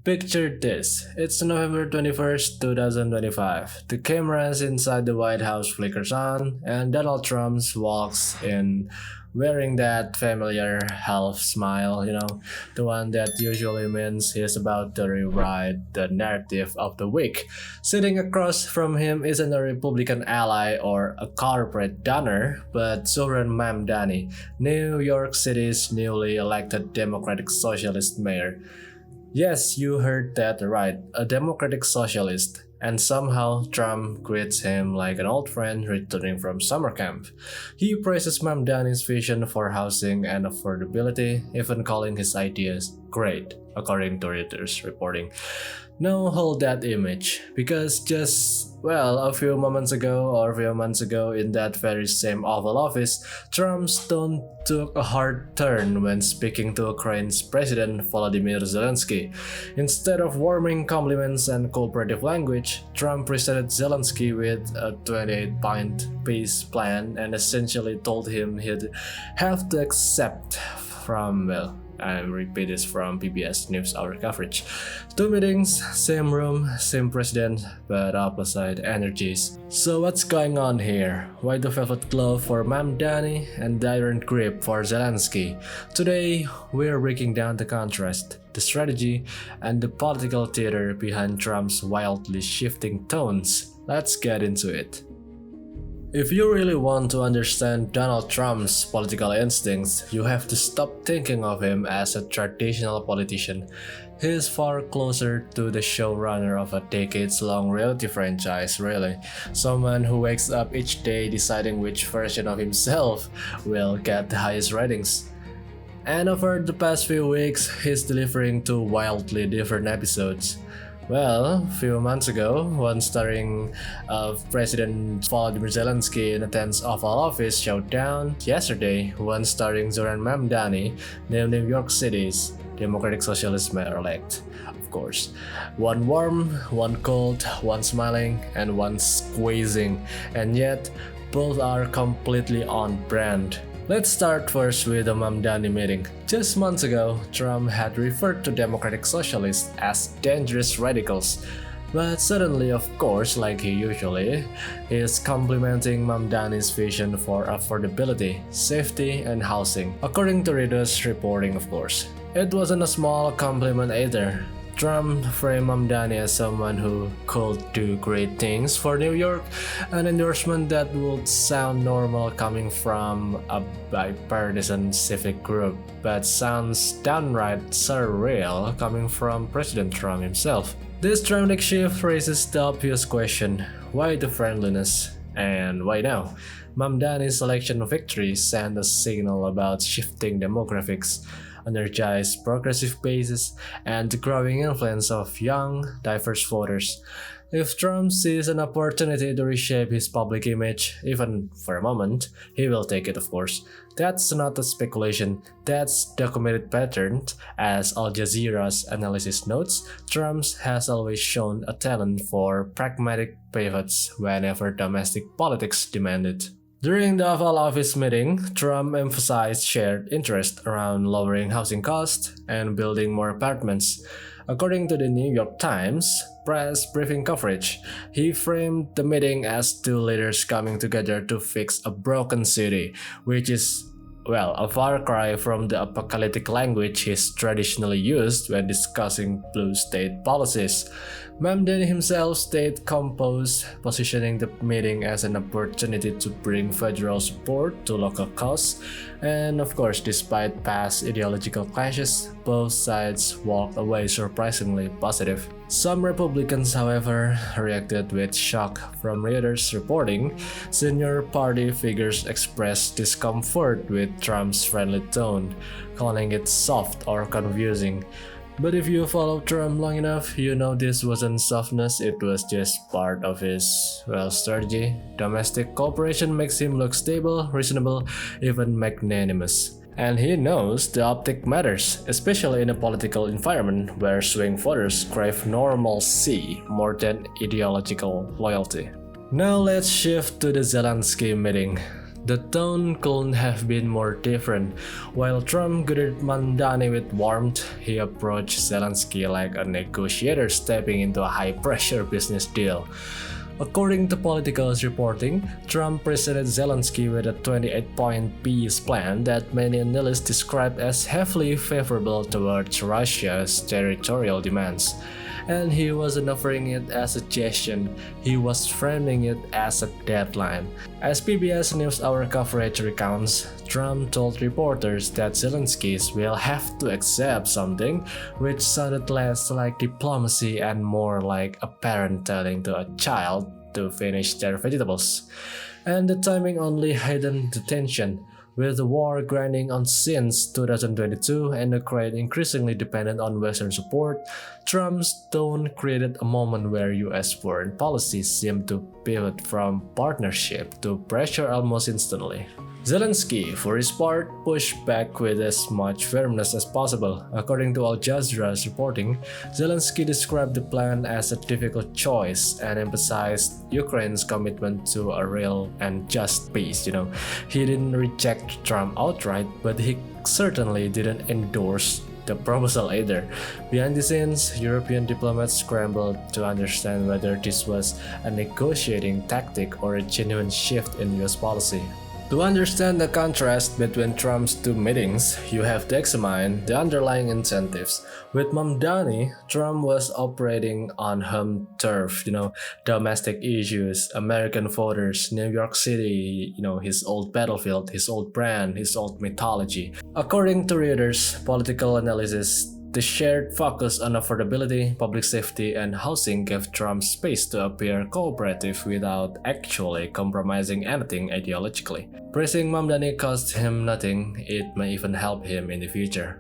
Picture this, it's November 21st, 2025. The cameras inside the White House flickers on, and Donald Trump walks in wearing that familiar half smile, the one that usually means he's about to rewrite the narrative of the week. Sitting across from him isn't a Republican ally or a corporate donor, but Zohran Mamdani, New York City's newly elected Democratic Socialist mayor. Yes, you heard that right, a democratic socialist. And somehow Trump greets him like an old friend returning from summer camp. He praises Mamdani's vision for housing and affordability, even calling his ideas great, according to Reuters reporting. Now hold that image, because a few moments ago or a few months ago in that very same Oval Office, Trump's tone took a hard turn when speaking to Ukraine's President Volodymyr Zelensky. Instead of warming compliments and cooperative language, Trump presented Zelensky with a 28-point peace plan and essentially told him he'd have to accept I repeat this from PBS NewsHour coverage. Two meetings, same room, same president, but opposite energies. So what's going on here? Why the velvet glove for Mamdani and the iron grip for Zelensky? Today, we're breaking down the contrast, the strategy, and the political theater behind Trump's wildly shifting tones. Let's get into it. If you really want to understand Donald Trump's political instincts, you have to stop thinking of him as a traditional politician. He is far closer to the showrunner of a decades-long reality franchise, really. Someone who wakes up each day deciding which version of himself will get the highest ratings. And over the past few weeks, he's delivering two wildly different episodes. Well, a few months ago, one starring President Volodymyr Zelensky in a tense Oval Office showdown. Yesterday, one starring Zohran Mamdani, the New York City's Democratic Socialist mayor-elect. Of course, one warm, one cold, one smiling, and one squeezing, and yet both are completely on brand. Let's start first with the Mamdani meeting. Just months ago, Trump had referred to Democratic Socialists as dangerous radicals. But suddenly, of course, like he usually, he is complimenting Mamdani's vision for affordability, safety, and housing. According to Reuters reporting, of course. It wasn't a small compliment either. Trump framed Mamdani as someone who could do great things for New York, an endorsement that would sound normal coming from a bipartisan civic group, but sounds downright surreal coming from President Trump himself. This dramatic shift raises the obvious question, why the friendliness? And why now? Mamdani's election victory sent a signal about shifting demographics, energized progressive bases, and the growing influence of young, diverse voters. If Trump sees an opportunity to reshape his public image, even for a moment, he will take it, of course. That's not a speculation, that's documented pattern. As Al Jazeera's analysis notes, Trump has always shown a talent for pragmatic pivots whenever domestic politics demand it. During the Oval Office meeting, Trump emphasized shared interest around lowering housing costs and building more apartments. According to the New York Times press briefing coverage, he framed the meeting as two leaders coming together to fix a broken city, which is a far cry from the apocalyptic language he's traditionally used when discussing blue state policies. Mamdani himself stayed composed, positioning the meeting as an opportunity to bring federal support to local causes, and of course, despite past ideological clashes, both sides walked away surprisingly positive. Some Republicans, however, reacted with shock. From Reuters reporting, senior party figures expressed discomfort with Trump's friendly tone, calling it soft or confusing. But if you follow Trump long enough, you know this wasn't softness, it was just part of his, strategy. Domestic cooperation makes him look stable, reasonable, even magnanimous. And he knows the optic matters, especially in a political environment where swing voters crave normalcy more than ideological loyalty. Now let's shift to the Zelensky meeting. The tone couldn't have been more different. While Trump greeted Mamdani with warmth, he approached Zelensky like a negotiator stepping into a high-pressure business deal. According to Politico's reporting, Trump presented Zelensky with a 28-point peace plan that many analysts described as heavily favorable towards Russia's territorial demands. And he wasn't offering it as a suggestion, he was framing it as a deadline. As PBS NewsHour coverage recounts, Trump told reporters that Zelensky will have to accept something, which sounded less like diplomacy and more like a parent telling to a child to finish their vegetables. And the timing only heightened the tension. With the war grinding on since 2022 and Ukraine increasingly dependent on Western support, Trump's tone created a moment where US foreign policy seemed to pivot from partnership to pressure almost instantly. Zelensky, for his part, pushed back with as much firmness as possible. According to Al Jazeera's reporting, Zelensky described the plan as a difficult choice and emphasized Ukraine's commitment to a real and just peace. He didn't reject Trump outright, but he certainly didn't endorse the proposal either. Behind the scenes, European diplomats scrambled to understand whether this was a negotiating tactic or a genuine shift in US policy. To understand the contrast between Trump's two meetings, you have to examine the underlying incentives. With Mamdani, Trump was operating on home turf, domestic issues, American voters, New York City, his old battlefield, his old brand, his old mythology. According to Reuters political analysis, the shared focus on affordability, public safety, and housing gave Trump space to appear cooperative without actually compromising anything ideologically. Praising Mamdani cost him nothing, it may even help him in the future.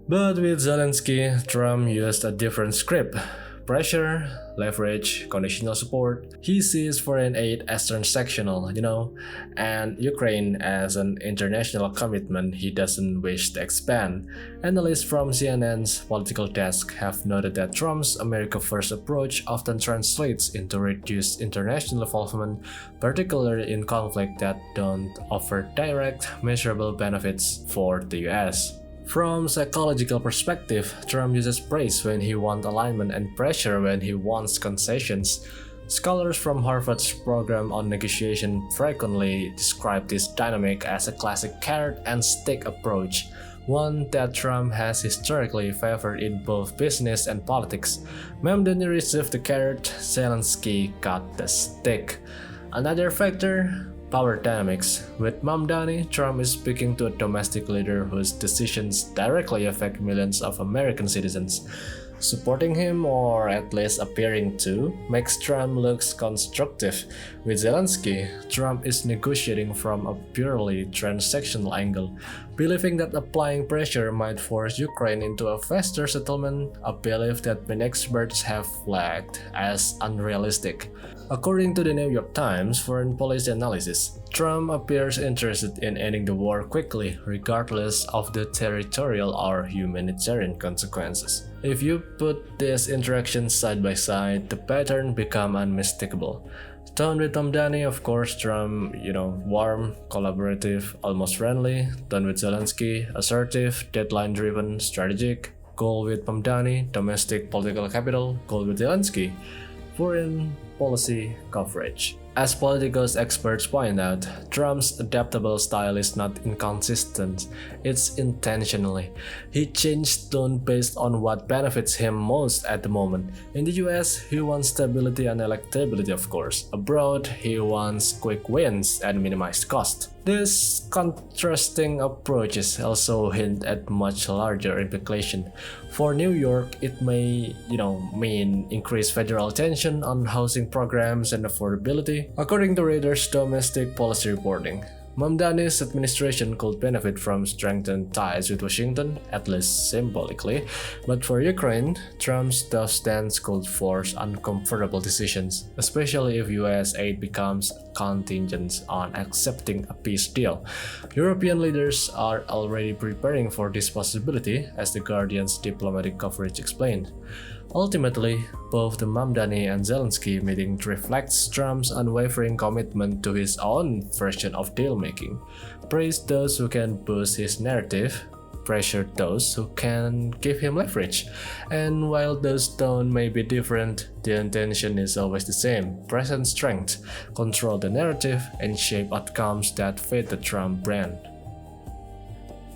But with Zelensky, Trump used a different script. Pressure, leverage, conditional support. He sees foreign aid as transactional, and Ukraine as an international commitment he doesn't wish to expand. Analysts from CNN's political desk have noted that Trump's America First approach often translates into reduced international involvement, particularly in conflicts that don't offer direct, measurable benefits for the US. From psychological perspective, Trump uses praise when he wants alignment and pressure when he wants concessions. Scholars from Harvard's program on negotiation frequently describe this dynamic as a classic carrot and stick approach, one that Trump has historically favored in both business and politics. Mamdani received the carrot, Zelensky got the stick. Another factor, power dynamics. With Mamdani, Trump is speaking to a domestic leader whose decisions directly affect millions of American citizens. Supporting him, or at least appearing to, makes Trump look constructive. With Zelensky, Trump is negotiating from a purely transactional angle, believing that applying pressure might force Ukraine into a faster settlement, a belief that many experts have flagged as unrealistic. According to the New York Times foreign policy analysis, Trump appears interested in ending the war quickly, regardless of the territorial or humanitarian consequences. If you put these interactions side by side, the pattern becomes unmistakable. Tone with Mamdani, of course, Trump, warm, collaborative, almost friendly. Tone with Zelensky, assertive, deadline-driven, strategic. Goal with Mamdani, domestic political capital. Goal with Zelensky, foreign policy coverage. As Politico's experts point out, Trump's adaptable style is not inconsistent, it's intentionally. He changed tone based on what benefits him most at the moment. In the US, he wants stability and electability, of course. Abroad, he wants quick wins and minimized cost. These contrasting approaches also hint at much larger implication. For New York, it may, mean increased federal attention on housing programs and affordability. According to Reuters domestic policy reporting, Mamdani's administration could benefit from strengthened ties with Washington, at least symbolically, but for Ukraine, Trump's tough stance could force uncomfortable decisions, especially if US aid becomes contingent on accepting a peace deal. European leaders are already preparing for this possibility, as The Guardian's diplomatic coverage explained. Ultimately, both the Mamdani and Zelensky meeting reflects Trump's unwavering commitment to his own version of deal-making. Praise those who can boost his narrative, pressure those who can give him leverage. And while those tones may be different, the intention is always the same: present strength, control the narrative, and shape outcomes that fit the Trump brand.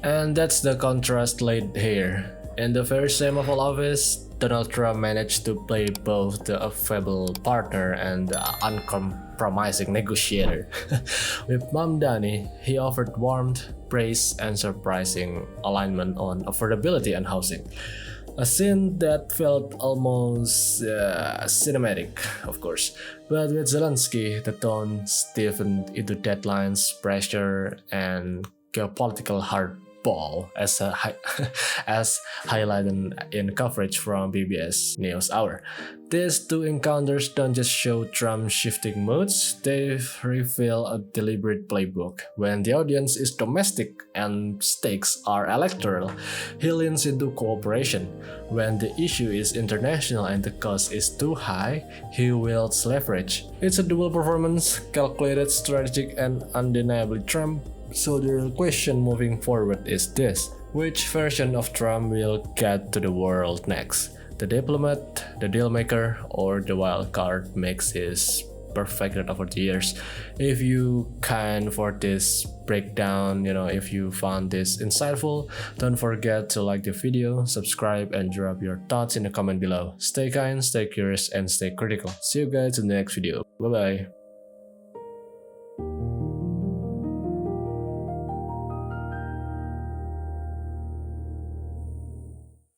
And that's the contrast laid here. In the first same Oval Office, Donald Trump managed to play both the affable partner and the uncompromising negotiator. With Mamdani, he offered warmth, praise, and surprising alignment on affordability and housing. A scene that felt almost cinematic, of course. But with Zelensky, the tone stiffened into deadlines, pressure, and geopolitical hardball, as highlighted in coverage from PBS NewsHour. These two encounters don't just show Trump shifting moods, they reveal a deliberate playbook. When the audience is domestic and stakes are electoral, he leans into cooperation. When the issue is international and the cost is too high, he wields leverage. It's a dual performance, calculated, strategic, and undeniably Trump. So the real question moving forward is this: which version of Trump will get to the world next? The diplomat, the dealmaker, or the wild card makes his perfected over the years. If you can for this breakdown, if you found this insightful, don't forget to like the video, subscribe, and drop your thoughts in the comment below. Stay kind, stay curious, and stay critical. See you guys in the next video. Bye bye.